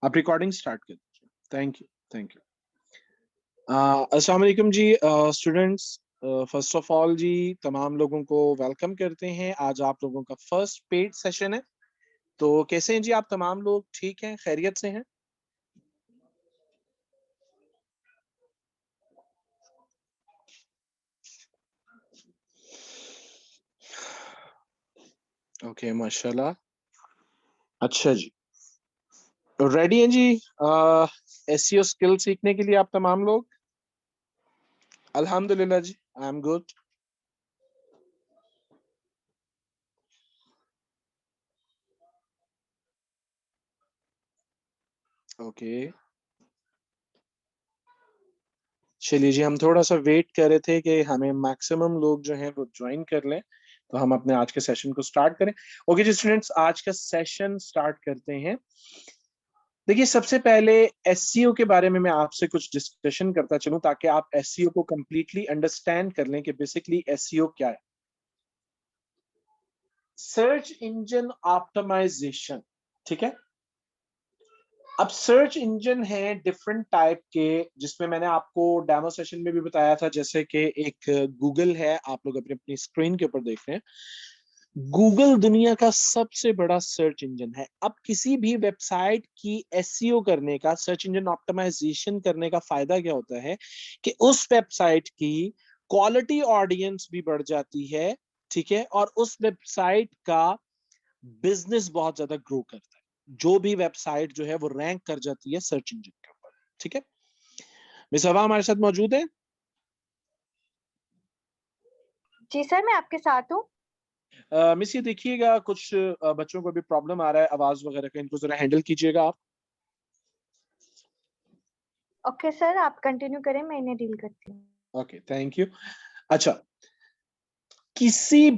आप recording start कर दीजिए। Thank you, thank you. अस्सलाम वालेकुम जी स्टूडेंट्स। फर्स्ट ऑफ ऑल जी तमाम लोगों को वेलकम करते हैं। आज आप लोगों का फर्स्ट पेड सेशन है। तो कैसे हैं जी आप तमाम लोग? ठीक हैं, खैरियत से हैं? ओके, माशाल्लाह। अच्छा जी, रेडी हैं जी एसईओ स्किल सीखने के लिए आप तमाम लोग? अल्हम्दुलिल्लाह जी, आई एम गुड। ओके, चलिए जी, हम थोड़ा सा वेट कर रहे थे कि हमें मैक्सिमम लोग जो हैं वो ज्वाइन कर लें, तो हम अपने आज के सेशन को स्टार्ट करें। ओके जी स्टूडेंट्स, आज का सेशन स्टार्ट करते हैं। देखिए, सबसे पहले एससीओ के बारे में मैं आपसे कुछ डिस्कशन करता चलूं ताकि आप एससीओ को कंप्लीटली अंडरस्टैंड कर लें कि बेसिकली एससीओ क्या है। सर्च इंजन ऑप्टिमाइजेशन, ठीक है। अब सर्च इंजन है डिफरेंट टाइप के, जिसमें मैंने आपको डेमो सेशन में भी बताया था, जैसे कि एक गूगल है, आप लोग अपनी अपनी स्क्रीन के ऊपर देख रहे हैं। गूगल दुनिया का सबसे बड़ा सर्च इंजन है। अब किसी भी वेबसाइट की एसईओ करने का, सर्च इंजन ऑप्टिमाइजेशन करने का फायदा क्या होता है कि उस वेबसाइट की क्वालिटी ऑडियंस भी बढ़ जाती है, ठीक है, और उस वेबसाइट का बिजनेस बहुत ज्यादा ग्रो करता है। जो भी वेबसाइट जो है वो रैंक कर जाती है सर्च इंजन के ऊपर, ठीक है। मिस हवा हमारे साथ मौजूद है? जी सर, मैं आपके साथ हूँ। मिस ये देखिएगा, कुछ बच्चों को भी प्रॉब्लम आ रहा है आवाज वगैरह का, इनको जरा हैंडल कीजिएगा आप। ओके सर, आप कंटिन्यू करें, मैं इन्हें डील करती हूँ। Okay, thank you. अच्छा, किसी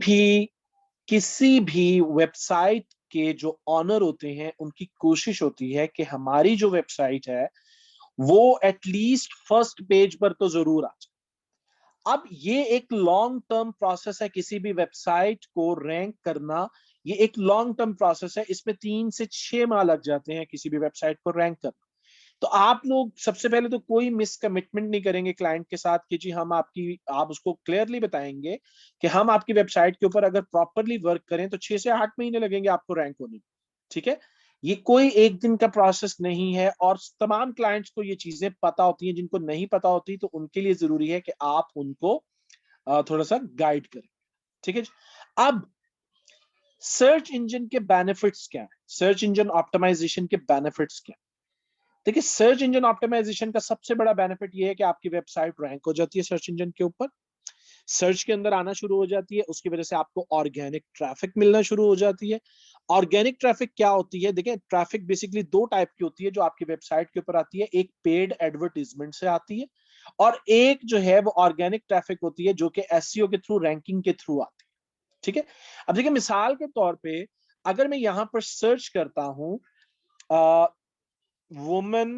भी वेबसाइट के जो ऑनर होते हैं उनकी कोशिश होती है कि हमारी जो वेबसाइट है वो एटलीस्ट फर्स्ट पेज पर तो जरूर आ जाए। अब ये एक लॉन्ग टर्म प्रोसेस है, किसी भी वेबसाइट को रैंक करना। ये एक लॉन्ग टर्म प्रोसेस है, इसमें 3 से 6 माह लग जाते हैं किसी भी वेबसाइट को रैंक करना। तो आप लोग सबसे पहले तो कोई मिस कमिटमेंट नहीं करेंगे क्लाइंट के साथ कि जी हम आपकी, आप उसको क्लियरली बताएंगे कि हम आपकी वेबसाइट के ऊपर अगर प्रॉपरली वर्क करें तो 6 से 8 महीने लगेंगे आपको रैंक होने में, ठीक है। ये कोई एक दिन का प्रोसेस नहीं है, और तमाम क्लाइंट्स को ये चीजें पता होती हैं। जिनको नहीं पता होती तो उनके लिए जरूरी है कि आप उनको थोड़ा सा गाइड करें, ठीक है जी। अब सर्च इंजन के बेनिफिट्स क्या है, सर्च इंजन ऑप्टिमाइजेशन के बेनिफिट्स क्या है? देखिए, सर्च इंजन ऑप्टिमाइजेशन का सबसे बड़ा बेनिफिट ये है कि आपकी वेबसाइट रैंक हो जाती है सर्च इंजन के ऊपर, सर्च के अंदर आना शुरू हो जाती है। उसकी वजह से आपको ऑर्गेनिक ट्रैफिक मिलना शुरू हो जाती है। ऑर्गेनिक ट्रैफिक क्या होती है? देखिए, ट्रैफिक बेसिकली 2 टाइप की होती है जो आपकी वेबसाइट के ऊपर आती है। एक पेड एडवर्टीजमेंट से आती है, और एक जो है वो ऑर्गेनिक ट्रैफिक होती है जो कि एसईओ के थ्रू, रैंकिंग के थ्रू आती है, ठीक है। अब देखिए, मिसाल के तौर पे अगर मैं यहां पर सर्च करता हूं women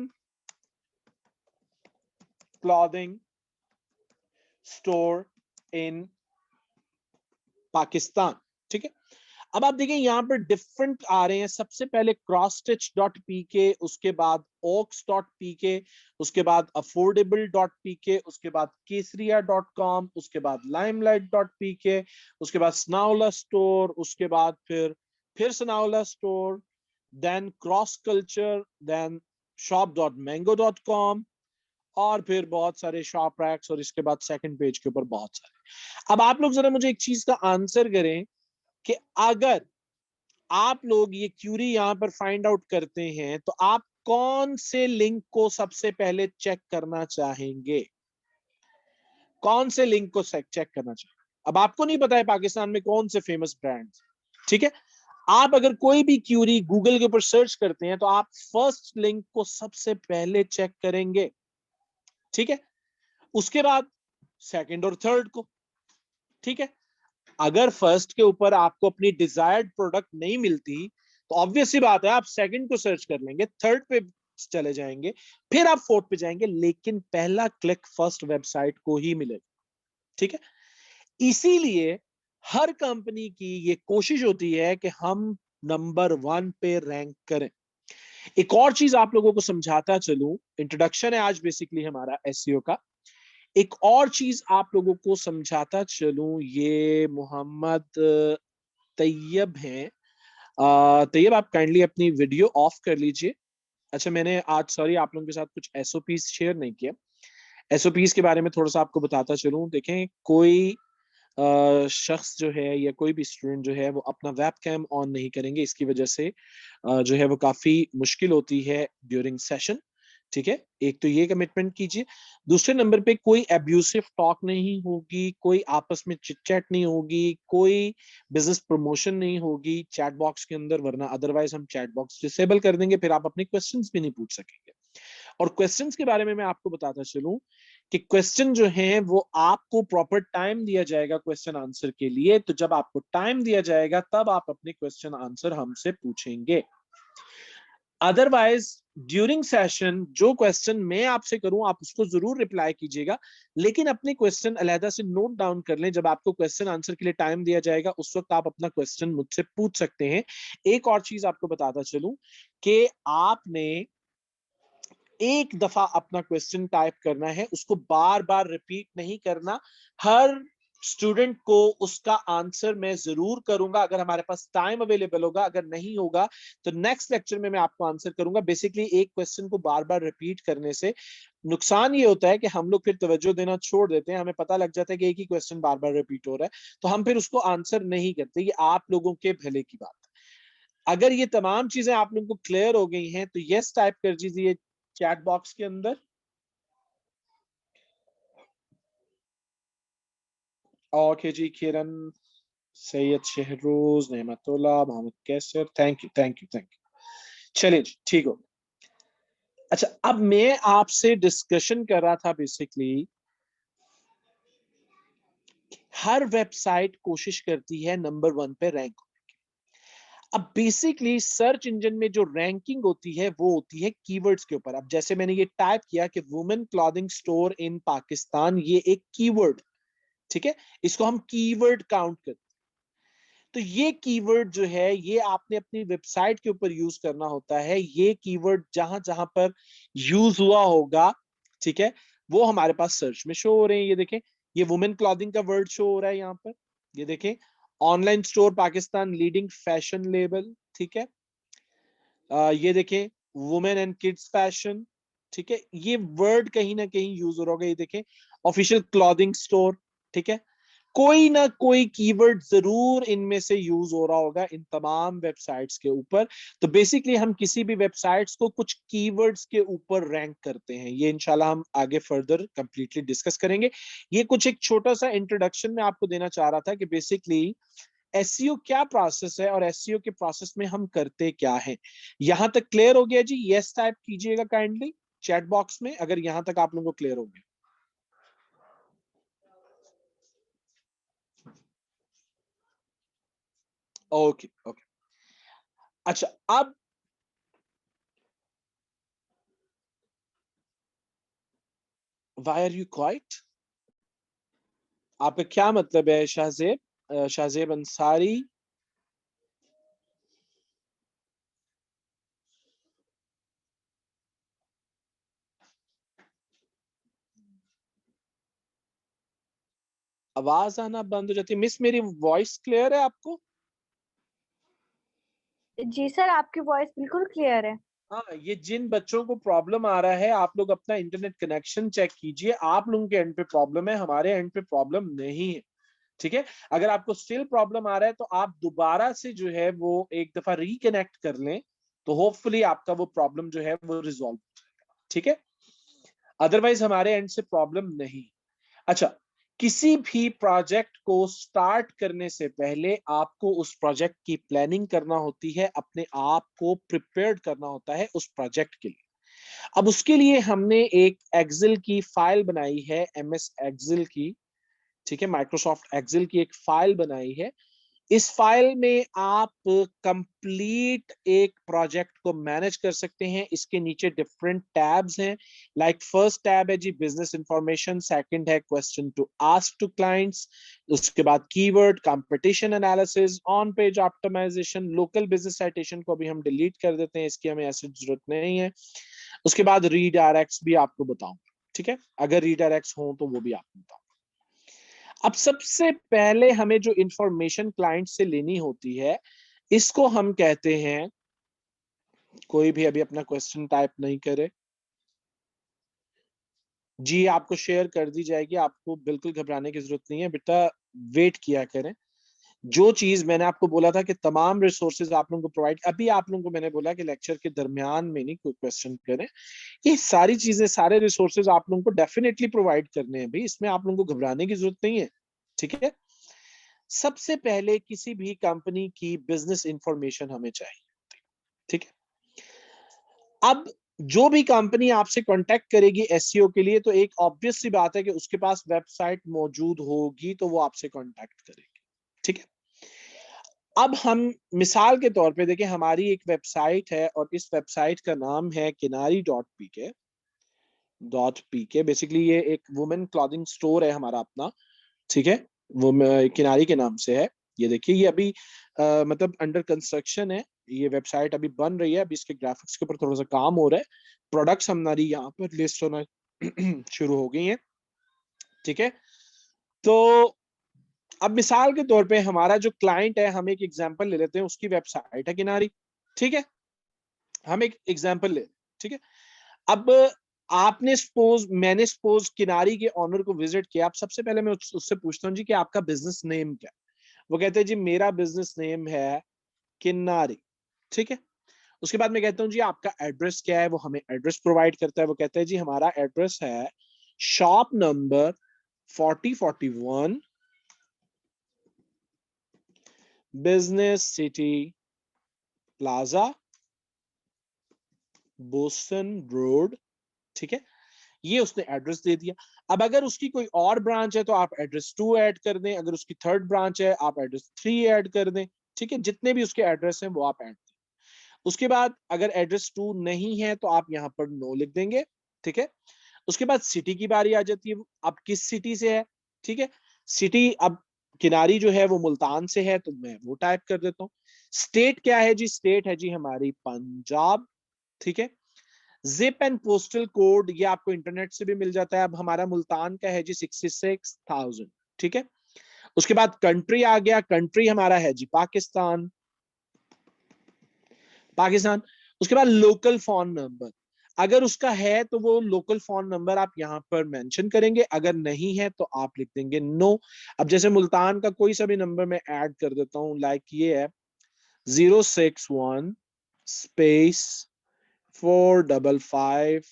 clothing store in Pakistan, ठीक है। अब आप देखिए, यहां पर डिफरेंट आ रहे हैं। सबसे पहले क्रॉसस्टिच.pk, उसके बाद oaks.pk, उसके बाद affordable.pk, उसके बाद केसरिया.com, उसके बाद limelight.pk, उसके बाद सनाउला स्टोर, उसके बाद फिर Sanaullah store, then cross culture, then shop.mango.com, और फिर बहुत सारे शॉप रैक्स, और इसके बाद सेकंड पेज के ऊपर बहुत सारे। अब आप लोग जरा मुझे एक चीज का आंसर करें कि अगर आप लोग ये क्यूरी यहां पर फाइंड आउट करते हैं तो आप कौन से लिंक को सबसे पहले चेक करना चाहेंगे? कौन से लिंक को चेक करना चाहेंगे? अब आपको नहीं पता है पाकिस्तान में कौन से फेमस ब्रांड्स, ठीक है। आप अगर कोई भी क्यूरी गूगल के ऊपर सर्च करते हैं तो आप फर्स्ट लिंक को सबसे पहले चेक करेंगे, ठीक है। उसके बाद सेकंड और थर्ड को, ठीक है। अगर फर्स्ट के ऊपर आपको अपनी डिजायर्ड प्रोडक्ट नहीं मिलती तो ऑब्वियस सी बात है आप सेकंड को सर्च कर लेंगे, थर्ड पे चले जाएंगे, फिर आप फोर्थ पे जाएंगे, लेकिन पहला क्लिक फर्स्ट वेबसाइट को ही मिलेगा, ठीक है। इसीलिए हर कंपनी की ये कोशिश होती है कि हम नंबर 1 पे रैंक करें। एक और चीज आप लोगों को समझाता चलूं, इंट्रोडक्शन है आज बेसिकली हमारा एसईओ का। एक और चीज आप लोगों को समझाता चलूं, ये मोहम्मद तैयब हैं। तैयब आप काइंडली अपनी वीडियो ऑफ कर लीजिए। अच्छा, मैंने आज सॉरी आप लोगों के साथ कुछ एसओपीज शेयर नहीं किया। एसओपीज के बारे में थोड़ा सा आपको बताता चलूं। देखें, कोई शख्स जो है या कोई भी स्टूडेंट जो है वो अपना वेब कैम ऑन नहीं करेंगे, इसकी वजह से जो है वो काफी मुश्किल होती है ड्यूरिंग सेशन। ठीक है, एक तो ये कमिटमेंट कीजिए। दूसरे नंबर पे कोई एब्यूसिव टॉक नहीं होगी, कोई आपस में चिट चैट नहीं होगी, कोई बिजनेस प्रमोशन नहीं होगी चैट बॉक्स के अंदर, वरना अदरवाइज हम चैट बॉक्स डिसेबल कर देंगे, फिर आप अपने क्वेश्चंस भी नहीं पूछ सकेंगे। और क्वेश्चंस के बारे में मैं आपको बताता चलूं कि क्वेश्चन जो है वो आपको प्रॉपर टाइम दिया जाएगा क्वेश्चन आंसर के लिए। तो जब आपको टाइम दिया जाएगा तब आप अपने क्वेश्चन आंसर हमसे पूछेंगे। अदरवाइज ड्यूरिंग सेशन जो क्वेश्चन मैं आपसे करूं आप उसको जरूर रिप्लाई कीजिएगा, लेकिन अपने क्वेश्चन अलहदा से नोट डाउन कर लें। जब आपको क्वेश्चन आंसर के लिए टाइम दिया जाएगा उस वक्त आप अपना क्वेश्चन मुझसे पूछ सकते हैं। एक और चीज आपको बताता चलूं कि आपने एक दफा अपना क्वेश्चन टाइप करना है, उसको बार बार रिपीट नहीं करना। हर स्टूडेंट को उसका आंसर मैं जरूर करूंगा अगर हमारे पास टाइम अवेलेबल होगा, अगर नहीं होगा तो नेक्स्ट लेक्चर में मैं आपको आंसर करूंगा। बेसिकली एक क्वेश्चन को बार बार रिपीट करने से नुकसान ये होता है कि हम लोग फिर तवज्जो देना छोड़ देते हैं, हमें पता लग जाता है कि एक ही क्वेश्चन बार बार रिपीट हो रहा है, तो हम फिर उसको आंसर नहीं करते। ये आप लोगों के भले की बात है। अगर ये तमाम चीजें आप लोगों को क्लियर हो गई हैं तो यस टाइप कर दीजिए चैट बॉक्स के अंदर। Okay ji, Kiran, Syed Shahroz, Nematullah, Mohammad Kaiser, thank you thank you thank you. चलिए जी, ठीक हो। अच्छा, अब मैं आपसे डिस्कशन कर रहा था बेसिकली हर वेबसाइट कोशिश करती है नंबर 1 पे रैंक। अब बेसिकली सर्च इंजन में जो रैंकिंग होती है वो होती है कीवर्ड्स के ऊपर। अब जैसे मैंने ये टाइप किया कि women clothing store in Pakistan, ये एक कीवर्ड, ठीक है, इसको हम कीवर्ड काउंट करते हैं। तो ये कीवर्ड जो है ये आपने अपनी वेबसाइट के ऊपर यूज करना होता है। ये कीवर्ड जहां जहां पर यूज हुआ होगा, ठीक है, वो हमारे पास सर्च में शो हो रहे हैं। ये देखें, ये वुमेन क्लॉथिंग का वर्ड शो हो रहा है यहाँ पर। ये देखें, online store Pakistan leading fashion label, ठीक है। ये देखें, वुमेन एंड किड्स फैशन, ठीक है, ये वर्ड कहीं ना कहीं यूज हो रहा होगा। ये देखें, ऑफिशियल क्लॉथिंग स्टोर, ठीक है। कोई ना कोई कीवर्ड जरूर इनमें से यूज हो रहा होगा इन तमाम वेबसाइट्स के ऊपर। तो बेसिकली हम किसी भी वेबसाइट्स को कुछ कीवर्ड्स के ऊपर रैंक करते हैं। ये इंशाल्लाह हम आगे फर्दर कंप्लीटली डिस्कस करेंगे। ये कुछ एक छोटा सा इंट्रोडक्शन में आपको देना चाह रहा था कि बेसिकली एसईओ क्या प्रोसेस है और एसईओ के प्रोसेस में हम करते क्या हैं। यहां तक क्लियर हो गया जी? यस टाइप कीजिएगा काइंडली चैट बॉक्स में अगर यहां तक आप लोगों को क्लियर हो गया। Okay okay. अच्छा, अब वाई आर यू क्वाइट, आपका क्या मतलब है शाहजेब? शाहजेब अंसारी, आवाज आना बंद हो जाती है। मिस, मेरी वॉइस क्लियर है आपको? जी सर, आपकी वॉइस बिल्कुल क्लियर है। हाँ, ये जिन बच्चों को प्रॉब्लम आ रहा है आप लोग अपना इंटरनेट कनेक्शन चेक कीजिए। आप लोगों के एंड पे प्रॉब्लम है, हमारे एंड पे प्रॉब्लम नहीं है, ठीक है। अगर आपको स्टिल प्रॉब्लम आ रहा है तो आप दोबारा से जो है वो एक दफा रिकनेक्ट कर लें, तो होपफुली आपका वो प्रॉब्लम जो है वो रिजॉल्व हो जाएगा, ठीक है। अदरवाइज हमारे एंड से प्रॉब्लम नहीं। अच्छा, किसी भी प्रोजेक्ट को स्टार्ट करने से पहले आपको उस प्रोजेक्ट की प्लानिंग करना होती है, अपने आप को प्रिपेयर्ड करना होता है उस प्रोजेक्ट के लिए। अब उसके लिए हमने एक एक्सेल की फाइल बनाई है, एमएस एक्सेल की, ठीक है, माइक्रोसॉफ्ट एक्सेल की एक फाइल बनाई है। इस फाइल में आप कंप्लीट एक प्रोजेक्ट को मैनेज कर सकते हैं। इसके नीचे डिफरेंट टैब्स हैं, लाइक फर्स्ट टैब है जी बिजनेस इंफॉर्मेशन, सेकंड है question to ask to clients, उसके बाद keyword, competition analysis, on page optimisation, local business citation को भी हम डिलीट कर देते हैं, इसकी हमें ऐसी जरूरत नहीं है। उसके बाद रीडायरेक्ट्स भी आपको बताऊंगा, ठीक है, अगर रीडायरेक्ट्स हो तो वो भी आपको बताऊंगा। अब सबसे पहले हमें जो इंफॉर्मेशन क्लाइंट से लेनी होती है, इसको हम कहते हैं, कोई भी अभी अपना क्वेश्चन टाइप नहीं करे जी, आपको शेयर कर दी जाएगी, आपको बिल्कुल घबराने की जरूरत नहीं है बेटा, वेट किया करें। जो चीज मैंने आपको बोला था कि तमाम रिसोर्सेज आप लोगों को प्रोवाइड, अभी आप लोगों को मैंने बोला कि लेक्चर के दरमियान में नहीं कोई क्वेश्चन करें, ये सारी चीजें, सारे रिसोर्सेज आप लोगों को डेफिनेटली प्रोवाइड करने हैं भाई, इसमें आप लोगों को घबराने की जरूरत नहीं है, ठीक है। सबसे पहले किसी भी कंपनी की बिजनेस इंफॉर्मेशन हमें चाहिए, ठीक है। अब जो भी कंपनी आपसे कांटेक्ट करेगी एसईओ के लिए, तो एक ऑब्वियस सी बात है कि उसके पास वेबसाइट मौजूद होगी, तो वो आपसे कांटेक्ट करेगी, ठीक है। अब हम मिसाल के तौर पे देखें, हमारी एक वेबसाइट है और इस वेबसाइट का नाम है kinari.pk। बेसिकली ये एक वुमेन क्लॉथिंग स्टोर है हमारा अपना, ठीक है, वो किनारी के नाम से है। ये देखिए, ये अभी मतलब अंडर कंस्ट्रक्शन है, ये वेबसाइट अभी बन रही है, अभी इसके ग्राफिक्स के ऊपर थोड़ा सा काम हो रहा है, प्रोडक्ट्स हमारी यहाँ पर लिस्ट होना शुरू हो गई हैं, ठीक है। तो अब मिसाल के तौर पे हमारा जो क्लाइंट है, हम एक एग्जांपल ले लेते हैं, उसकी वेबसाइट है किनारी, ठीक है, हम एक एग्जांपल ले, ठीक है। अब आपने सपोज, मैंने सपोज किनारी के ऑनर को विजिट किया, अब सबसे पहले मैं उससे पूछता हूँ जी कि आपका बिजनेस नेम क्या है। वो कहते हैं जी मेरा बिजनेस नेम है किनारी, ठीक है। उसके बाद मैं कहता हूँ जी आपका एड्रेस क्या है, वो हमें एड्रेस प्रोवाइड करता है। वो कहते हैं जी हमारा एड्रेस है shop number 4041, business city plaza, Boston road, ठीक है। ये उसने एड्रेस दे दिया। अब अगर उसकी कोई और ब्रांच है तो आप एड्रेस 2 ऐड कर दें, अगर उसकी थर्ड ब्रांच है आप एड्रेस 3 ऐड कर दें, ठीक है, जितने भी उसके एड्रेस हैं वो आप ऐड दें। उसके बाद अगर एड्रेस 2 नहीं है तो आप यहाँ पर नो लिख देंगे, ठीक है। उसके बाद सिटी की बारी आ जाती है, अब किस सिटी से है, ठीक है। सिटी अब किनारी जो है वो मुल्तान से है, तो मैं वो टाइप कर देता हूँ। स्टेट क्या है जी, स्टेट है जी हमारी पंजाब, ठीक है। जिप एंड पोस्टल कोड ये आपको इंटरनेट से भी मिल जाता है। अब हमारा मुल्तान का है जी 66,000, ठीक है। उसके बाद कंट्री आ गया, कंट्री हमारा है जी पाकिस्तान, पाकिस्तान। उसके बाद लोकल फोन नंबर, अगर उसका है तो वो लोकल फोन नंबर आप यहां पर मेंशन करेंगे, अगर नहीं है तो आप लिख देंगे नो। अब जैसे मुल्तान का कोई सा भी नंबर मैं ऐड कर देता हूं, लाइक ये है 061 स्पेस 455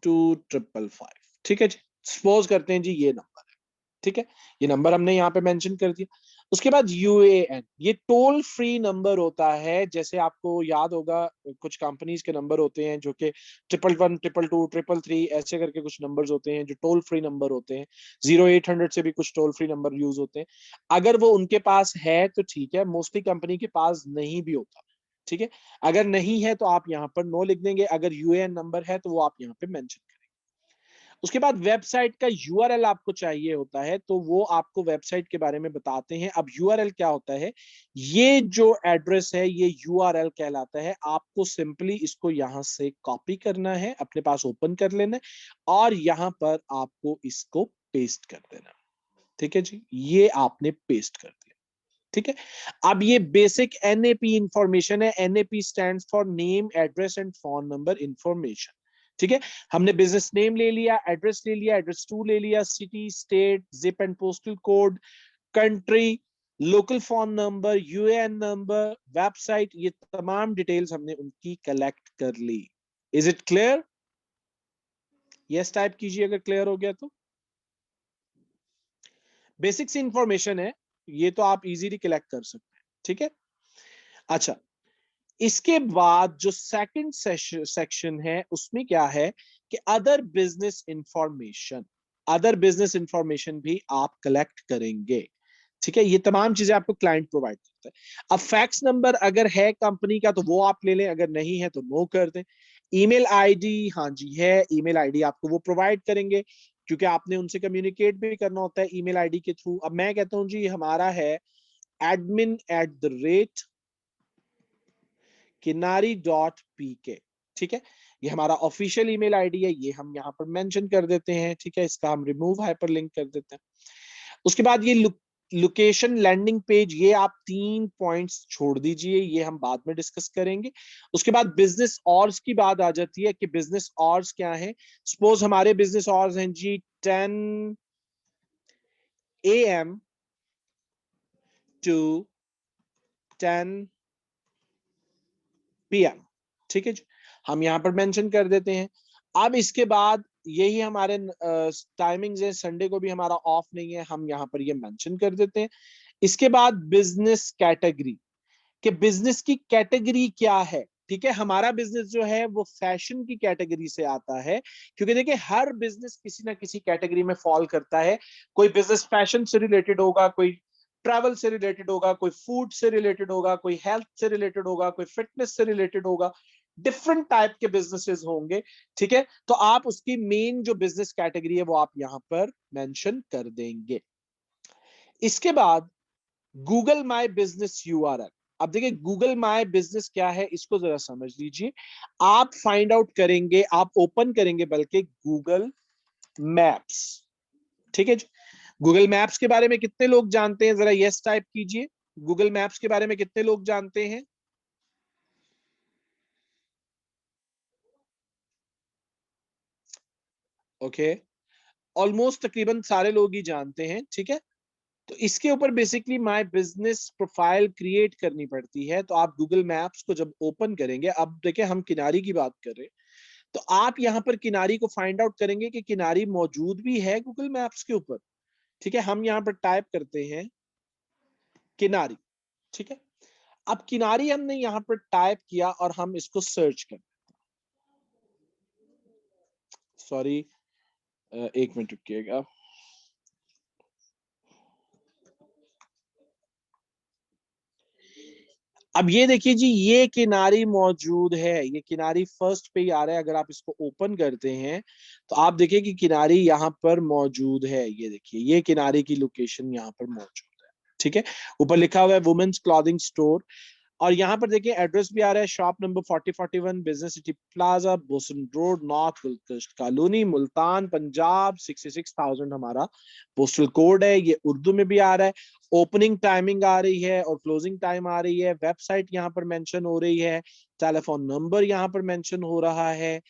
2555, ठीक है जी। सपोज करते हैं जी ये नंबर है, ठीक है, ये नंबर हमने यहाँ पे मेंशन कर दिया। उसके बाद यूएएन, ये टोल फ्री नंबर होता है, जैसे आपको याद होगा कुछ कंपनीज के नंबर होते हैं जो कि 111 222 333 ऐसे करके कुछ नंबर्स होते हैं जो टोल फ्री नंबर होते हैं। 0800 से भी कुछ टोल फ्री नंबर यूज होते हैं। अगर वो उनके पास है तो ठीक है, मोस्टली कंपनी के पास नहीं भी होता, ठीक है। अगर नहीं है तो आप यहाँ पर नो लिख देंगे, अगर यूएएन नंबर है तो वो आप यहाँ पे मेंशन करेंगे। उसके बाद वेबसाइट का यूआरएल आपको चाहिए होता है, तो वो आपको वेबसाइट के बारे में बताते हैं। अब यूआरएल क्या होता है, ये जो एड्रेस है ये यूआरएल कहलाता है। आपको सिंपली इसको यहां से कॉपी करना है, अपने पास ओपन कर लेना है और यहां पर आपको इसको पेस्ट कर देना, ठीक है जी, ये आपने पेस्ट कर दिया, ठीक है। अब ये बेसिक एनएपी इंफॉर्मेशन है, NAP stands for name address and phone number information, ठीक है। हमने बिजनेस नेम ले लिया, एड्रेस 2 ले लिया, city, state, zip and postal code, country, local phone number, UAN number, website, ये तमाम डिटेल्स हमने उनकी कलेक्ट कर ली। Is it clear? Yes type कीजिए अगर क्लियर हो गया तो। बेसिक सी इंफॉर्मेशन है, ये तो आप इजीली कलेक्ट कर सकते हैं, ठीक है। अच्छा, इसके बाद जो सेकंड सेक्शन है उसमें क्या है कि other business information, other business information भी आप कलेक्ट करेंगे। ठीक है, ये तमाम चीजें आपको क्लाइंट प्रोवाइड करता है। अब फैक्स नंबर अगर है कंपनी का तो वो आप ले लें, अगर नहीं है तो नो कर दें। ईमेल आईडी, हाँ जी है, ईमेल आईडी आपको वो प्रोवाइड करेंगे क्योंकि आपने उनसे कम्युनिकेट भी करना होता है ईमेल आईडी के थ्रू। अब मैं कहता हूं जी हमारा है admin@kinari.pk, ठीक है, ये हमारा ऑफिशियल ईमेल आईडी है, ये हम यहाँ पर मेंशन कर देते हैं, ठीक है, इसका हम रिमूव हाइपरलिंक कर देते हैं। उसके बाद ये लोकेशन लैंडिंग पेज, ये आप 3 पॉइंट्स छोड़ दीजिए, ये हम बाद में डिस्कस करेंगे। उसके बाद बिजनेस ऑर्स की बात आ जाती है कि बिजनेस ऑर्स क्या है। सपोज हमारे बिजनेस ऑर्स हैं जी 10 AM to 10 PM, ठीक है जी, हम यहाँ पर मेंशन कर देते हैं। अब इसके बाद यही हमारे टाइमिंग्स है, संडे को भी हमारा ऑफ नहीं है, हम यहाँ पर ये मेंशन कर देते हैं। इसके बाद बिजनेस कैटेगरी, कि बिजनेस की कैटेगरी क्या है, ठीक है, हमारा बिजनेस जो है वो फैशन की कैटेगरी से आता है, क्योंकि देखिए हर बिजनेस किसी ना किसी कैटेगरी में फॉल करता है। कोई बिजनेस फैशन से रिलेटेड होगा, कोई ट्रैवल से रिलेटेड होगा, कोई फूड से रिलेटेड होगा, कोई हेल्थ से रिलेटेड होगा, कोई फिटनेस से रिलेटेड होगा, डिफरेंट टाइप के बिजनेसेस होंगे, ठीक है, तो आप उसकी मेन जो बिजनेस कैटेगरी है वो आप यहां पर मेंशन कर देंगे। इसके बाद गूगल माई बिजनेस यूआरएल। अब देखिए गूगल माई बिजनेस क्या है इसको जरा समझ लीजिए। आप फाइंड आउट करेंगे, आप ओपन करेंगे बल्कि गूगल मैप्स, ठीक है जी। गूगल मैप्स के बारे में कितने लोग जानते हैं, जरा यस टाइप कीजिए। गूगल मैप्स के बारे में कितने लोग जानते हैं? ओके, ऑलमोस्ट तकरीबन सारे लोग ही जानते हैं, ठीक है। तो इसके ऊपर basically my business profile create करनी पड़ती है। तो आप गूगल मैप्स को जब ओपन करेंगे, अब देखिए हम किनारी की बात कर रहे हैं, तो आप यहां पर किनारी को फाइंड आउट करेंगे कि किनारी मौजूद भी है गूगल मैप्स के ऊपर, ठीक है। हम यहां पर टाइप करते हैं किनारी, ठीक है। अब किनारी हमने यहां पर टाइप किया और हम इसको सर्च कर, सॉरी, एक मिनट रुकिएगा। अब ये देखिए जी, ये किनारी मौजूद है, ये किनारी फर्स्ट पे ही आ रहा है। अगर आप इसको ओपन करते हैं तो आप देखिए कि किनारी यहाँ पर मौजूद है। ये देखिए ये किनारी की लोकेशन यहाँ पर मौजूद है, ठीक है। ऊपर लिखा हुआ है वुमेन्स क्लॉथिंग स्टोर, और यहाँ पर देखिए एड्रेस भी आ रहा है, shop number 4041 business city plaza, Bosan road, north Gulgasht colony, Multan, Punjab 66,000 हमारा पोस्टल कोड है। ये उर्दू में भी आ रहा है। ओपनिंग टाइमिंग आ रही है और क्लोजिंग टाइम आ रही है। वेबसाइट यहाँ पर मेंशन हो रही है, टेलीफोन नंबर यहाँ पर मेंशन हो रहा है,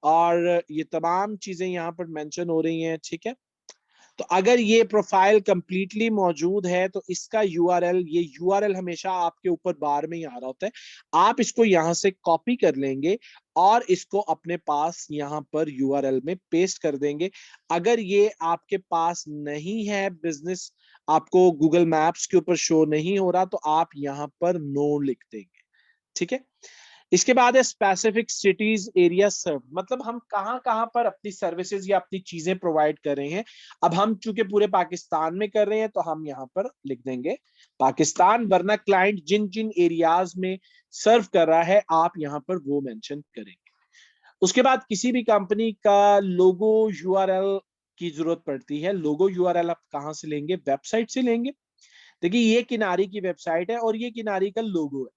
और ये तमाम चीजें यहाँ पर मेंशन हो रही हैं, ठीक है। तो अगर ये प्रोफाइल कंप्लीटली मौजूद है तो इसका यूआरएल, ये यूआरएल हमेशा आपके ऊपर बार में ही आ रहा होता है। आप इसको यहां से कॉपी कर लेंगे और इसको अपने पास यहां पर यूआरएल में पेस्ट कर देंगे। अगर ये आपके पास नहीं है बिजनेस, आपको गूगल मैप्स के ऊपर शो नहीं हो रहा, तो आप यहां पर नो लिख देंगे, ठीक है। इसके बाद है स्पेसिफिक सिटीज एरिया सर्व, मतलब हम कहां कहां पर अपनी सर्विसेज या अपनी चीजें प्रोवाइड कर रहे हैं। अब हम चूंकि पूरे पाकिस्तान में कर रहे हैं तो हम यहां पर लिख देंगे पाकिस्तान, वरना क्लाइंट जिन जिन एरियाज में सर्व कर रहा है आप यहां पर वो मेंशन करेंगे। उसके बाद किसी भी कंपनी का लोगो यूआरएल की जरूरत पड़ती है। लोगो यूआरएल आप कहां से लेंगे? वेबसाइट से लेंगे। देखिए ये किनारी की वेबसाइट है और ये किनारी का लोगो है।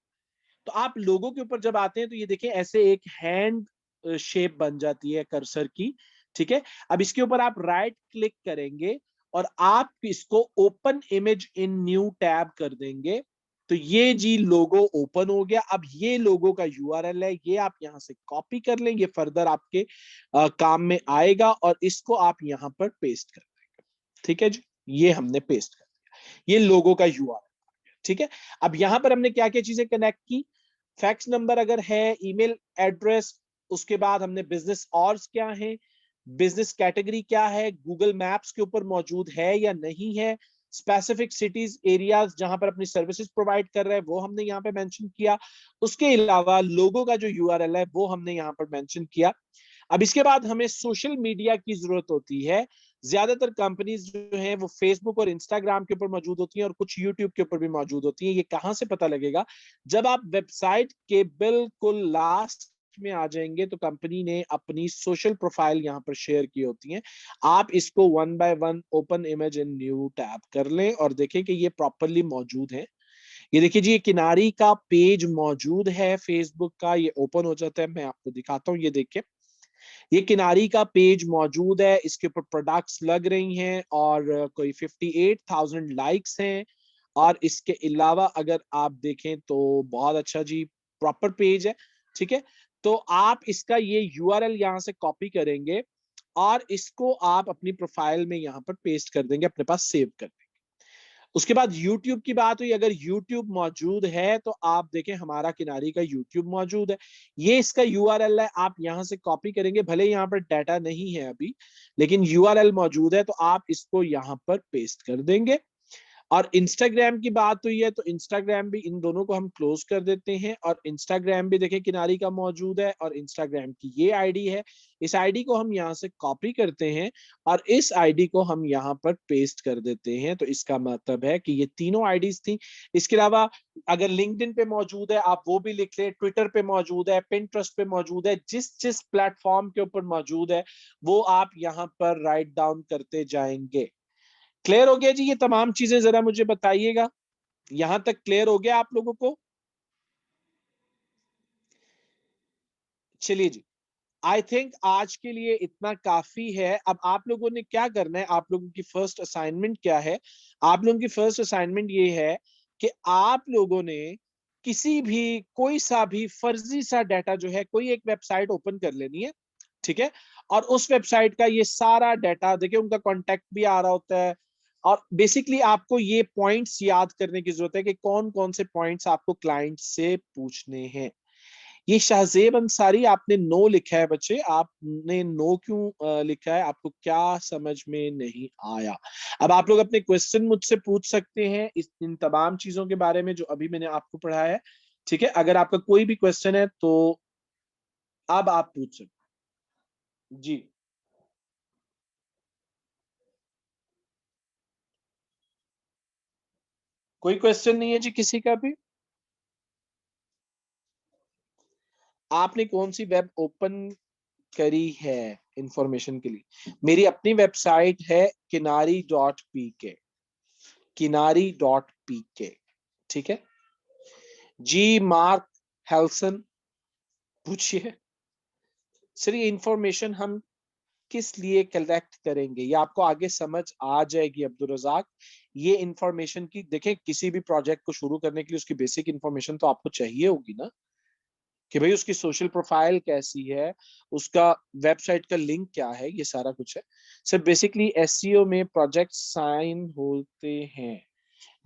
तो आप लोगों के ऊपर जब आते हैं तो ये देखिए ऐसे एक हैंड शेप बन जाती है कर्सर की, ठीक है। अब इसके ऊपर आप राइट क्लिक करेंगे और आप इसको open image in new tab कर देंगे, तो ये जी लोगो ओपन हो गया। अब ये लोगो का यूआरएल है, ये आप यहां से कॉपी कर लें, ये फर्दर आपके काम में आएगा, और इसको आप यहां पर पेस्ट कर देंगे, ठीक है जी। ये हमने पेस्ट कर दिया, ये लोगो का यूआरएल, ठीक है। अब यहां पर हमने क्या क्या चीजें कनेक्ट की? फैक्स नंबर अगर है, ईमेल एड्रेस, उसके बाद हमने बिजनेस ऑर्स क्या है, बिजनेस कैटेगरी क्या है, गूगल मैप्स के ऊपर मौजूद है या नहीं है, स्पेसिफिक सिटीज एरियाज जहां पर अपनी सर्विसेज प्रोवाइड कर रहे हैं वो हमने यहाँ पे मेंशन किया। उसके अलावा लोगो का जो यूआरएल है वो हमने यहाँ पर मेंशन किया। अब इसके बाद हमें सोशल मीडिया की जरूरत होती है। ज्यादातर कंपनीज जो हैं वो फेसबुक और इंस्टाग्राम के ऊपर मौजूद होती हैं और कुछ यूट्यूब के ऊपर भी मौजूद होती हैं। ये कहां से पता लगेगा? जब आप वेबसाइट के बिल्कुल लास्ट में आ जाएंगे तो कंपनी ने अपनी सोशल प्रोफाइल यहां पर शेयर की होती है। आप इसको one by one open image in new tab कर लें और देखें कि ये प्रॉपरली मौजूद है। ये देखिए जी, ये किनारी का पेज मौजूद है फेसबुक का, ये ओपन हो जाता है। मैं आपको दिखाता हूँ, ये देखिए ये किनारी का पेज मौजूद है, इसके ऊपर प्रोडक्ट्स लग रही हैं और कोई 58,000 लाइक्स हैं। और इसके अलावा अगर आप देखें तो बहुत अच्छा जी, प्रॉपर पेज है। ठीक है, तो आप इसका ये यूआरएल यहां से कॉपी करेंगे और इसको आप अपनी प्रोफाइल में यहां पर पेस्ट कर देंगे, अपने पास सेव कर देंगे। उसके बाद YouTube की बात हुई, अगर YouTube मौजूद है तो आप देखें हमारा किनारी का YouTube मौजूद है। ये इसका यूआरएल है, आप यहां से कॉपी करेंगे, भले यहाँ पर डाटा नहीं है अभी, लेकिन यूआरएल मौजूद है तो आप इसको यहां पर पेस्ट कर देंगे। और इंस्टाग्राम की बात हुई है तो इंस्टाग्राम भी, इन दोनों को हम क्लोज कर देते हैं। और इंस्टाग्राम भी देखें किनारी का मौजूद है और इंस्टाग्राम की ये आईडी है। इस आईडी को हम यहाँ से कॉपी करते हैं और इस आईडी को हम यहाँ पर पेस्ट कर देते हैं। तो इसका मतलब है कि ये तीनों आईडीज थी। इसके अलावा अगर लिंक्डइन पे मौजूद है आप वो भी लिख लें, ट्विटर पे मौजूद है, पिंटरेस्ट पे मौजूद है, जिस जिस प्लेटफॉर्म के ऊपर मौजूद है वो आप यहाँ पर राइट डाउन करते जाएंगे। क्लियर हो गया जी? ये तमाम चीजें जरा मुझे बताइएगा, यहां तक क्लियर हो गया आप लोगों को? चलिए जी, आई थिंक आज के लिए इतना काफी है। अब आप लोगों ने क्या करना है, आप लोगों की फर्स्ट असाइनमेंट क्या है? आप लोगों की फर्स्ट असाइनमेंट ये है कि आप लोगों ने किसी भी, कोई सा भी फर्जी सा डाटा जो है, कोई एक वेबसाइट ओपन कर लेनी है। ठीक है, और उस वेबसाइट का ये सारा डाटा देखिए, उनका कॉन्टेक्ट भी आ रहा होता है। और बेसिकली आपको ये पॉइंट्स याद करने की जरूरत है कि कौन कौन से पॉइंट्स आपको क्लाइंट से पूछने हैं। ये शाहजेब अंसारी आपने नो लिखा है बच्चे, आपने नो क्यों लिखा है? आपको क्या समझ में नहीं आया? अब आप लोग अपने क्वेश्चन मुझसे पूछ सकते हैं इस इन तमाम चीजों के बारे में जो अभी मैंने आपको पढ़ाया है। ठीक है, अगर आपका कोई भी क्वेश्चन है तो अब आप पूछ सकते हैं जी। कोई क्वेश्चन नहीं है जी किसी का भी? आपने कौन सी वेब ओपन करी है इंफॉर्मेशन के लिए? मेरी अपनी वेबसाइट है किनारी.pk, किनारी.pk। ठीक है जी। मार्क हेल्सन, पूछिए सर, ये इंफॉर्मेशन हम किस लिए कलेक्ट करेंगे? ये आपको आगे समझ आ जाएगी अब्दुल रजाक। ये इंफॉर्मेशन की देखें, किसी भी प्रोजेक्ट को शुरू करने के लिए उसकी बेसिक इंफॉर्मेशन तो आपको चाहिए होगी ना, कि भाई उसकी सोशल प्रोफाइल कैसी है, उसका वेबसाइट का लिंक क्या है, ये सारा कुछ है। सर बेसिकली एसईओ में प्रोजेक्ट साइन होते हैं,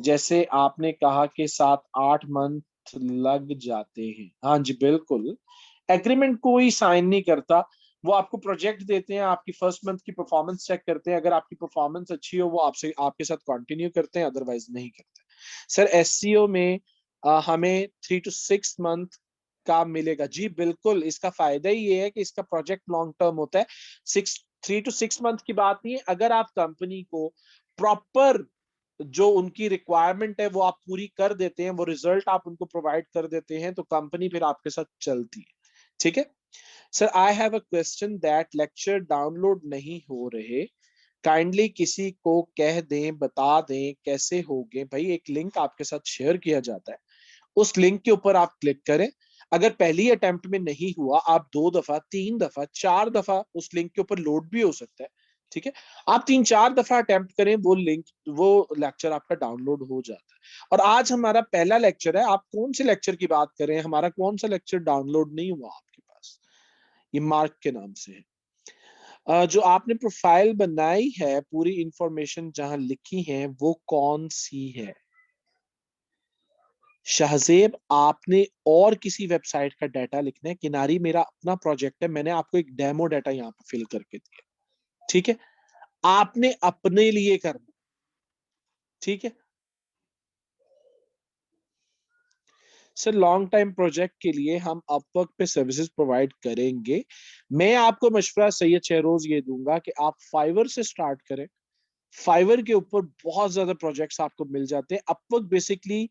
जैसे आपने कहा कि 7-8 मंथ लग जाते हैं। हाँ जी बिल्कुल, एग्रीमेंट कोई साइन नहीं करता। वो आपको प्रोजेक्ट देते हैं, आपकी फर्स्ट मंथ की परफॉर्मेंस चेक करते हैं, अगर आपकी परफॉर्मेंस अच्छी हो वो आपसे आपके साथ कंटिन्यू करते हैं, अदरवाइज नहीं करते। सर एससीओ में हमें 3 to 6 मंथ का मिलेगा जी बिल्कुल। इसका फायदा ही ये है कि इसका प्रोजेक्ट लॉन्ग टर्म होता है। 3 to 6 मंथ की बात नहीं है, अगर आप कंपनी को प्रॉपर जो उनकी रिक्वायरमेंट है वो आप पूरी कर देते हैं, वो रिजल्ट आप उनको प्रोवाइड कर देते हैं, तो कंपनी फिर आपके साथ चलती है। ठीक है sir, I have a question that lecture download नहीं हो रहे, काइंडली किसी को कह दें, बता दें कैसे होंगे। भाई एक लिंक आपके साथ शेयर किया जाता है, उस लिंक के ऊपर आप क्लिक करें। अगर पहली अटेम्प्ट में नहीं हुआ, आप 2 दफा, 3 दफा, 4 दफा उस लिंक के ऊपर लोड भी हो सकता है। ठीक है, आप 3-4 दफा अटेम्प्ट करें, वो लिंक, वो लेक्चर आपका डाउनलोड हो जाता है। और आज हमारा पहला लेक्चर है, आप कौन से लेक्चर की बात करें? हमारा कौन सा लेक्चर डाउनलोड नहीं हुआ आपके पास? ये मार्क के नाम से है। जो आपने प्रोफाइल बनाई है, पूरी इंफॉर्मेशन जहां लिखी है वो कौन सी है? शाहजेब, आपने और किसी वेबसाइट का डाटा लिखना है। किनारी मेरा अपना प्रोजेक्ट है, मैंने आपको एक डेमो डाटा यहाँ पे फिल करके दिया। ठीक है, आपने अपने लिए करना। ठीक है सर लॉन्ग टाइम प्रोजेक्ट के लिए हम अपवर्क पे सर्विसेज प्रोवाइड करेंगे। मैं आपको मशवरा सैयद शहरोज ये दूंगा कि आप फाइवर से स्टार्ट करें। फाइवर के ऊपर बहुत ज्यादा प्रोजेक्ट्स आपको मिल जाते हैं। अपवर्क बेसिकली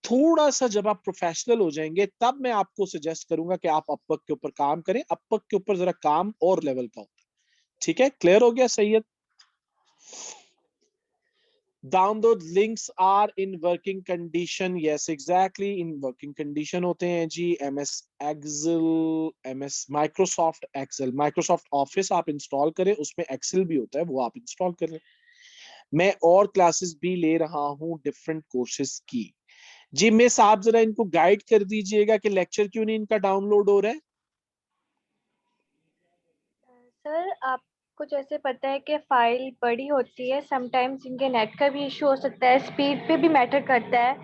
थोड़ा सा जब आप प्रोफेशनल हो जाएंगे तब मैं आपको सजेस्ट करूंगा कि आप अपवर्क के ऊपर काम करें। अपवर्क के ऊपर जरा काम और लेवल का होता है। ठीक है, क्लियर हो गया Syed? Download links are in working condition. Yes exactly, in working condition होते हैं जी। MS Excel, MS Microsoft Excel, Microsoft Office आप इंस्टॉल करें, उसमें एक्सेल भी होता है, वो आप इंस्टॉल करें। मैं और क्लासेस भी ले रहा हूँ डिफरेंट कोर्सेज की। जी मिस, आप जरा इनको गाइड कर दीजिएगा कि लेक्चर क्यों नहीं इनका डाउनलोड हो रहा है। सर आपको जैसे पता है कि फाइल बड़ी होती है, समटाइम्स इनके नेट का भी इशू हो सकता है, स्पीड पे भी मैटर करता है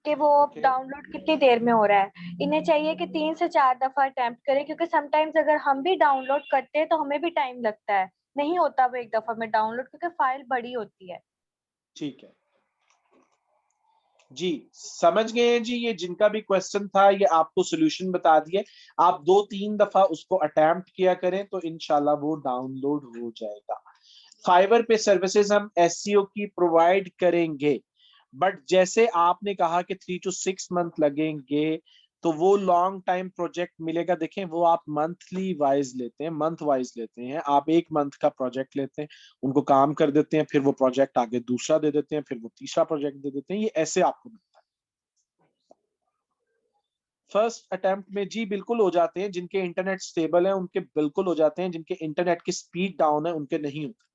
कि वो ओके डाउनलोड कितनी देर में हो रहा है। इन्हें चाहिए कि 3 से 4 दफा अटेम्प्ट करें, क्योंकि समटाइम्स अगर हम भी डाउनलोड करते हैं तो हमें भी टाइम लगता है, नहीं होता वो एक दफा में डाउनलोड, क्योंकि फाइल बड़ी होती है। ठीक है जी, समझ गए हैं जी। ये जिनका भी क्वेश्चन था ये आपको सोल्यूशन बता दिए। आप 2-3 दफा उसको अटेम्प्ट किया करें तो इंशाल्लाह वो डाउनलोड हो जाएगा। फाइवर पे सर्विसेज हम एससीओ की प्रोवाइड करेंगे, बट जैसे आपने कहा कि 3 to 6 मंथ लगेंगे, तो वो लॉन्ग टाइम प्रोजेक्ट मिलेगा। देखें वो आप मंथली वाइज लेते हैं, मंथ वाइज लेते हैं। आप 1 मंथ का प्रोजेक्ट लेते हैं, उनको काम कर देते हैं, फिर वो प्रोजेक्ट आगे दूसरा दे देते हैं, फिर वो तीसरा प्रोजेक्ट दे देते हैं। ये ऐसे आपको मिलता है। फर्स्ट अटेम्प्ट में जी बिल्कुल हो जाते हैं। जिनके इंटरनेट स्टेबल है उनके बिल्कुल हो जाते हैं, जिनके इंटरनेट की स्पीड डाउन है उनके नहीं होते।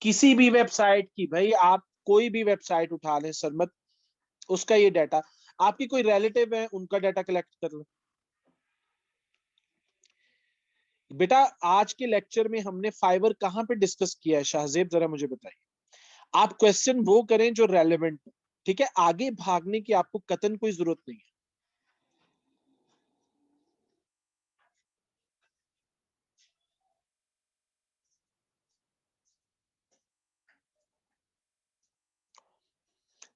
किसी भी वेबसाइट की, भाई आप कोई भी वेबसाइट उठा लें सरमत, उसका ये डाटा, आपकी कोई रिलेटिव है उनका डाटा कलेक्ट कर लें। बेटा आज के लेक्चर में हमने फाइवर कहां पे डिस्कस किया है शाहजेब, जरा मुझे बताइए। आप क्वेश्चन वो करें जो रेलेवेंट हो, ठीक है? आगे भागने की आपको कतन कोई जरूरत नहीं है।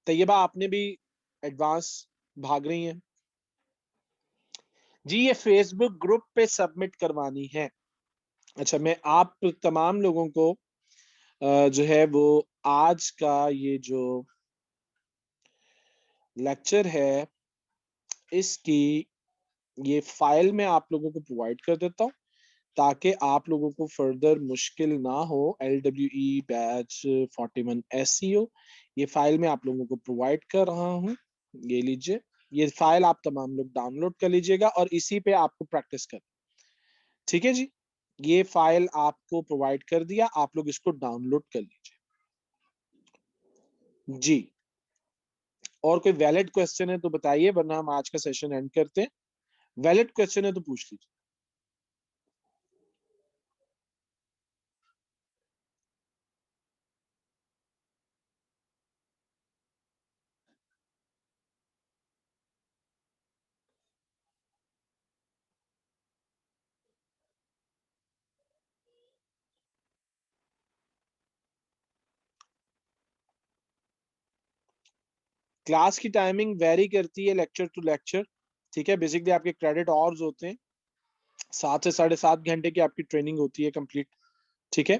तैयबा आपने भी एडवांस भाग रही हैं जी। ये फेसबुक ग्रुप पे सबमिट करवानी है। अच्छा, मैं आप तमाम लोगों को जो है वो आज का ये जो लेक्चर है इसकी ये फाइल मैं आप लोगों को प्रोवाइड कर देता हूँ, ताकि आप लोगों को फर्दर मुश्किल ना हो। LWE बैच 41 SEO, ये फाइल मैं आप लोगों को प्रोवाइड कर रहा हूँ। ये लीजिए, ये फाइल आप तमाम लोग डाउनलोड कर लीजिएगा और इसी पे आपको प्रैक्टिस कर। ठीक है जी, ये फाइल आपको प्रोवाइड कर दिया, आप लोग इसको डाउनलोड कर लीजिए जी। और कोई वैलिड क्वेश्चन है तो बताइए, वरना हम आज का सेशन एंड करते हैं। वैलिड क्वेश्चन है तो पूछ लीजिए। क्लास की टाइमिंग वेरी करती है लेक्चर टू लेक्चर। ठीक है, बेसिकली आपके क्रेडिट आवर्स होते हैं, 7 से 7.5 घंटे की आपकी ट्रेनिंग होती है कंप्लीट। ठीक है,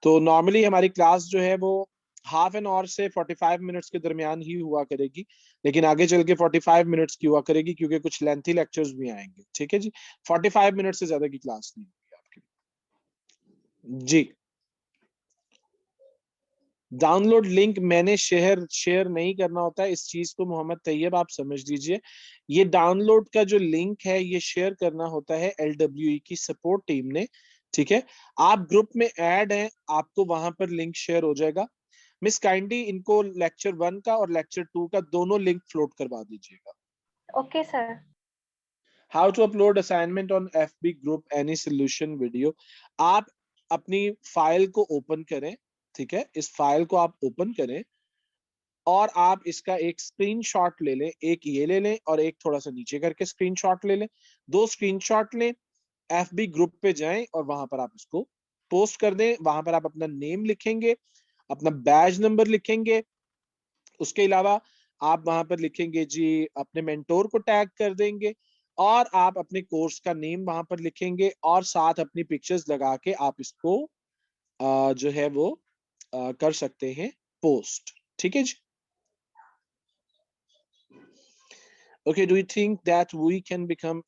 तो नॉर्मली हमारी क्लास जो है वो हाफ एन आवर से 45 मिनट्स के दरमियान ही हुआ करेगी, लेकिन आगे चल के 45 मिनट्स की हुआ करेगी, क्योंकि कुछ लेंथी लेक्चर्स भी आएंगे। ठीक है जी, 45 मिनट से ज्यादा की क्लास नहीं होगी आपकी जी। डाउनलोड लिंक मैंने शेयर नहीं करना होता है, इस चीज को मोहम्मद तैयब आप समझ लीजिए। ये डाउनलोड का जो लिंक है ये शेयर करना होता है LWE की सपोर्ट टीम ने। ठीक है, आप ग्रुप में ऐड हैं, आपको वहां पर लिंक शेयर हो जाएगा। मिस काइंडली इनको लेक्चर 1 का और लेक्चर 2 का दोनों लिंक फ्लोट करवा दीजिएगा। Okay sir. How to upload assignment on FB group any solution video. आप अपनी फाइल को ओपन करें। ठीक है, इस फाइल को आप ओपन करें और आप इसका एक स्क्रीनशॉट ले लें। एक ये ले लें और एक थोड़ा सा नीचे करके स्क्रीनशॉट ले लें। 2 स्क्रीनशॉट लें, FB ग्रुप पे जाएं और वहां पर आप इसको पोस्ट कर दें। वहां पर आप अपना नेम लिखेंगे, अपना बैज नंबर लिखेंगे। उसके अलावा आप वहां पर लिखेंगे जी, अपने मेंटोर को टैग कर देंगे, और आप अपने कोर्स का नेम वहां पर लिखेंगे, और साथ अपनी पिक्चर्स लगा के आप इसको जो है वो कर सकते हैं पोस्ट। ठीक है जी। Okay, do you think that we can become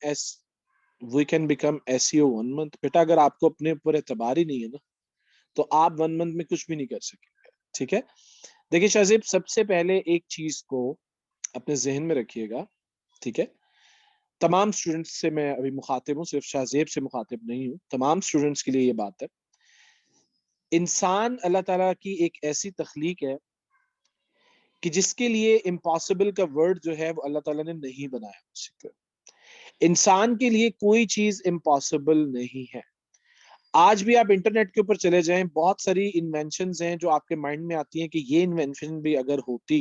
SEO 1 month? बेटा, अगर आपको अपने ऊपर एतबार ही नहीं है ना, तो आप 1 मंथ में कुछ भी नहीं कर सकेंगे। ठीक है। देखिए शाहजेब, सबसे पहले एक चीज को अपने जहन में रखिएगा। ठीक है। तमाम स्टूडेंट्स से मैं अभी मुखातिब हूँ, सिर्फ शाहजेब से मुखातिब नहीं हूँ, तमाम स्टूडेंट्स के लिए ये बात है। इंसान अल्लाह ताला की एक ऐसी तख्लीक है कि जिसके लिए इम्पॉसिबल का वर्ड जो है वो अल्लाह ताला ने नहीं बनाया। इंसान के लिए कोई चीज इम्पॉसिबल नहीं है। आज भी आप इंटरनेट के ऊपर चले जाएं, बहुत सारी इन्वेंशंस हैं जो आपके माइंड में आती हैं कि ये इन्वेंशन भी अगर होती,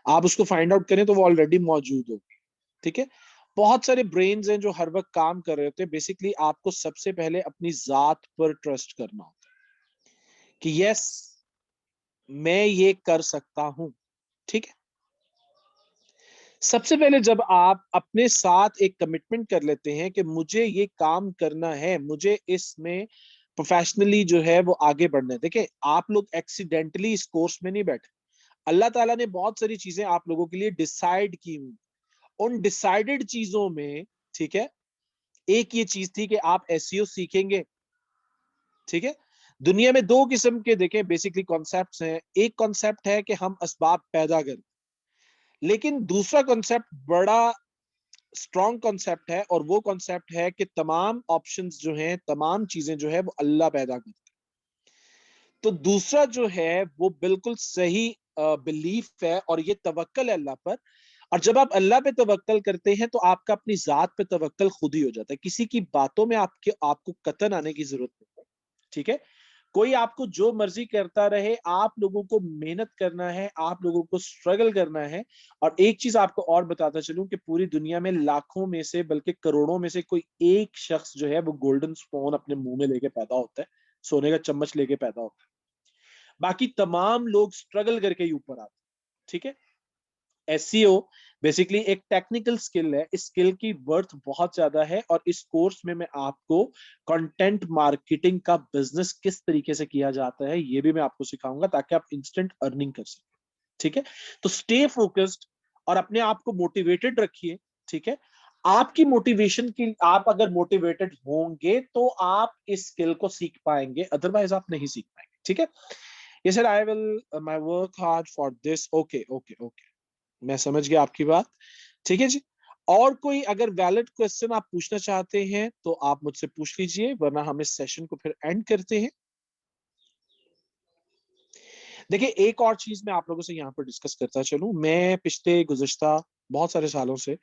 आप उसको फाइंड आउट करें तो वो ऑलरेडी मौजूद होगी। ठीक है। बहुत सारे ब्रेन्स हैं जो हर वक्त काम कर रहे होते हैं। बेसिकली आपको सबसे पहले अपनी जात पर ट्रस्ट करना होता है कि यस, मैं ये कर सकता हूं। ठीक है। सबसे पहले जब आप अपने साथ एक कमिटमेंट कर लेते हैं कि मुझे ये काम करना है, मुझे इसमें प्रोफेशनली जो है वो आगे बढ़ना है। देखिए, आप लोग एक्सीडेंटली इस कोर्स में नहीं बैठे। अल्लाह ताला ने बहुत सारी चीजें आप लोगों के लिए डिसाइड की हुई। उन डिसाइडेड चीजों में, ठीक है, एक ये चीज थी कि आप SEO सीखेंगे। ठीक है। दुनिया में दो किस्म के, देखें, बेसिकली कॉन्सेप्ट्स हैं। एक कॉन्सेप्ट है कि हम असबाब पैदा करें, लेकिन दूसरा कॉन्सेप्ट बड़ा स्ट्रॉन्ग कॉन्सेप्ट है, और वो कॉन्सेप्ट है कि तमाम ऑप्शंस जो हैं, तमाम चीजें जो है वो अल्लाह पैदा करता है। तो दूसरा जो है वो बिल्कुल सही बिलीफ है, और ये तवक्कल है अल्लाह पर। और जब आप अल्लाह पे तवक्कल करते हैं तो आपका अपनी जात पे तवक्कल खुद ही हो जाता है। किसी की बातों में आपको कतन आने की जरूरत नहीं है। ठीक है। कोई आपको जो मर्जी करता रहे, आप लोगों को मेहनत करना है, आप लोगों को स्ट्रगल करना है। और एक चीज आपको और बताता चलूं कि पूरी दुनिया में लाखों में से, बल्कि करोड़ों में से कोई एक शख्स जो है वो गोल्डन स्पून अपने मुंह में लेके पैदा होता है, सोने का चम्मच लेके पैदा होता है। बाकी तमाम लोग स्ट्रगल करके ही ऊपर आते हैं। ठीक है। SEO बेसिकली एक टेक्निकल स्किल है। इस स्किल की वर्थ बहुत ज्यादा है, और इस कोर्स में मैं आपको कंटेंट मार्केटिंग का बिजनेस किस तरीके से किया जाता है ये भी मैं आपको सिखाऊंगा, ताकि आप इंस्टेंट अर्निंग कर सकें। ठीक है। तो स्टे फोकस्ड और अपने आप को मोटिवेटेड रखिए। ठीक है। आपकी मोटिवेशन की, आप अगर मोटिवेटेड होंगे तो आप इस स्किल को सीख पाएंगे, अदरवाइज आप नहीं सीख पाएंगे। ठीक है। ये sir, I will my work hard for this. Okay okay okay, मैं समझ गया आपकी बात। ठीक है जी। और कोई अगर वैलिड क्वेश्चन आप पूछना चाहते हैं तो आप मुझसे पूछ लीजिए, वरना हम इस सेशन को फिर एंड करते हैं। देखिए, एक और चीज मैं आप लोगों से यहाँ पर डिस्कस करता चलूं। मैं पिछले गुज़श्ता बहुत सारे सालों से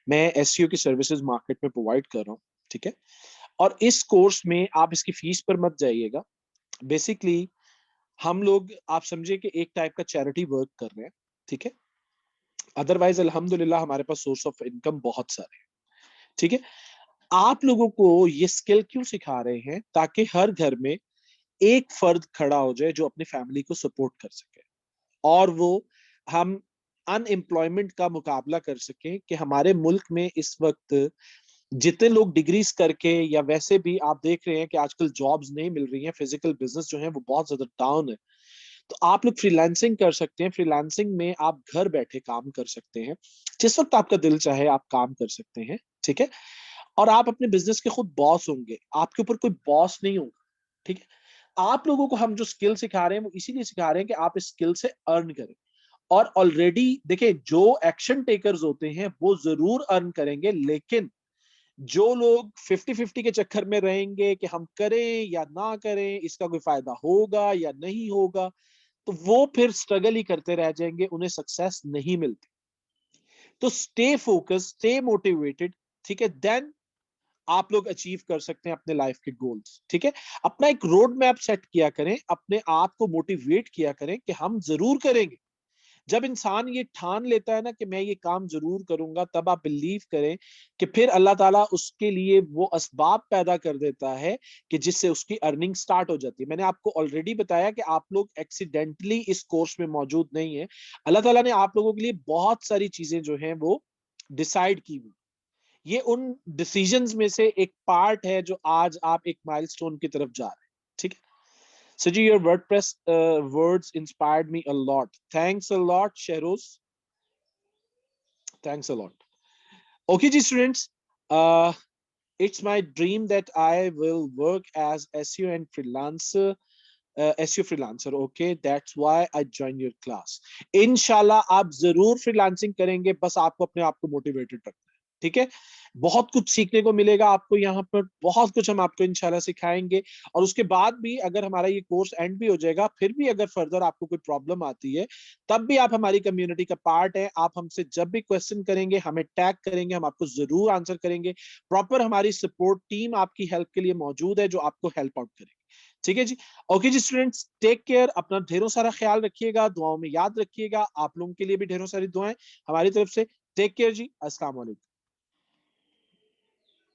मैं SEO की सर्विसेज मार्केट में प्रोवाइड कर रहा हूँ। ठीक है। और इस कोर्स में आप इसकी फीस पर मत जाइएगा। बेसिकली हम लोग, आप समझे कि एक टाइप का चैरिटी वर्क कर रहे हैं। ठीक है। अदरवाइज अल्हम्दुलिल्लाह हमारे पास सोर्स ऑफ इनकम बहुत सारे हैं। ठीक है। आप लोगों को ये स्किल क्यों सिखा रहे हैं? ताकि हर घर में एक फर्द खड़ा हो जाए जो अपनी फैमिली को सपोर्ट कर सके, और वो हम अनएम्प्लॉयमेंट का मुकाबला कर सकें। कि हमारे मुल्क में इस वक्त जितने लोग डिग्रीज करके, या वैसे भी आप देख रहे हैं कि आजकल जॉब्स नहीं मिल रही हैं, फिजिकल बिजनेस जो है वो बहुत ज्यादा डाउन है। तो आप लोग फ्रीलांसिंग कर सकते हैं। फ्रीलांसिंग में आप घर बैठे काम कर सकते हैं, जिस वक्त आपका दिल चाहे आप काम कर सकते हैं। ठीक है। और आप अपने बिजनेस के खुद बॉस होंगे, आपके ऊपर कोई बॉस नहीं होगा। ठीक है। आप लोगों को हम जो स्किल सिखा रहे हैं वो इसीलिए सिखा रहे हैं कि आप इस स्किल से अर्न करें। और ऑलरेडी देखिए, जो एक्शन टेकर्स होते हैं वो जरूर अर्न करेंगे, लेकिन जो लोग 50-50 के चक्कर में रहेंगे कि हम करें या ना करें, इसका कोई फायदा होगा या नहीं होगा, तो वो फिर स्ट्रगल ही करते रह जाएंगे, उन्हें सक्सेस नहीं मिलती। तो स्टे फोकस, स्टे मोटिवेटेड। ठीक है। देन आप लोग अचीव कर सकते हैं अपने लाइफ के गोल्स। ठीक है। अपना एक रोड मैप सेट किया करें, अपने आप को मोटिवेट किया करें कि हम जरूर करेंगे। जब इंसान ये ठान लेता है ना कि मैं ये काम जरूर करूंगा, तब आप बिलीव करें कि फिर अल्लाह ताला उसके लिए वो असबाब पैदा कर देता है कि जिससे उसकी अर्निंग स्टार्ट हो जाती है। मैंने आपको ऑलरेडी बताया कि आप लोग एक्सीडेंटली इस कोर्स में मौजूद नहीं है। अल्लाह ताला ने आप लोगों के लिए बहुत सारी चीजें जो हैं वो डिसाइड की हुई। ये उन डिसीजंस में से एक पार्ट है जो आज आप एक माइलस्टोन की तरफ जा रहे हैं। ठीक है। Saji, your WordPress words inspired me a lot. Thanks a lot, Shehroz. Thanks a lot. Okay, ji students. It's my dream that I will work as SEO and freelancer. SEO freelancer. Okay, that's why I joined your class. Inshallah, आप जरूर freelancing करेंगे, बस आपको अपने आप को motivated रखना है। ठीक है। बहुत कुछ सीखने को मिलेगा आपको यहाँ पर, बहुत कुछ हम आपको इंशाल्लाह सिखाएंगे। और उसके बाद भी अगर हमारा ये कोर्स एंड भी हो जाएगा, फिर भी अगर फर्दर आपको कोई प्रॉब्लम आती है, तब भी आप हमारी कम्युनिटी का पार्ट है। आप हमसे जब भी क्वेश्चन करेंगे, हमें टैग करेंगे, हम आपको जरूर आंसर करेंगे। प्रॉपर हमारी सपोर्ट टीम आपकी हेल्प के लिए मौजूद है, जो आपको हेल्प आउट करेगी। ठीक है जी। ओके जी स्टूडेंट्स, टेक केयर, अपना ढेरों सारा ख्याल रखिएगा, दुआओं में याद रखिएगा। आप लोगों के लिए भी ढेरों सारी दुआएं हमारी तरफ से। टेक केयर जी। अस्सलाम वालेकुम।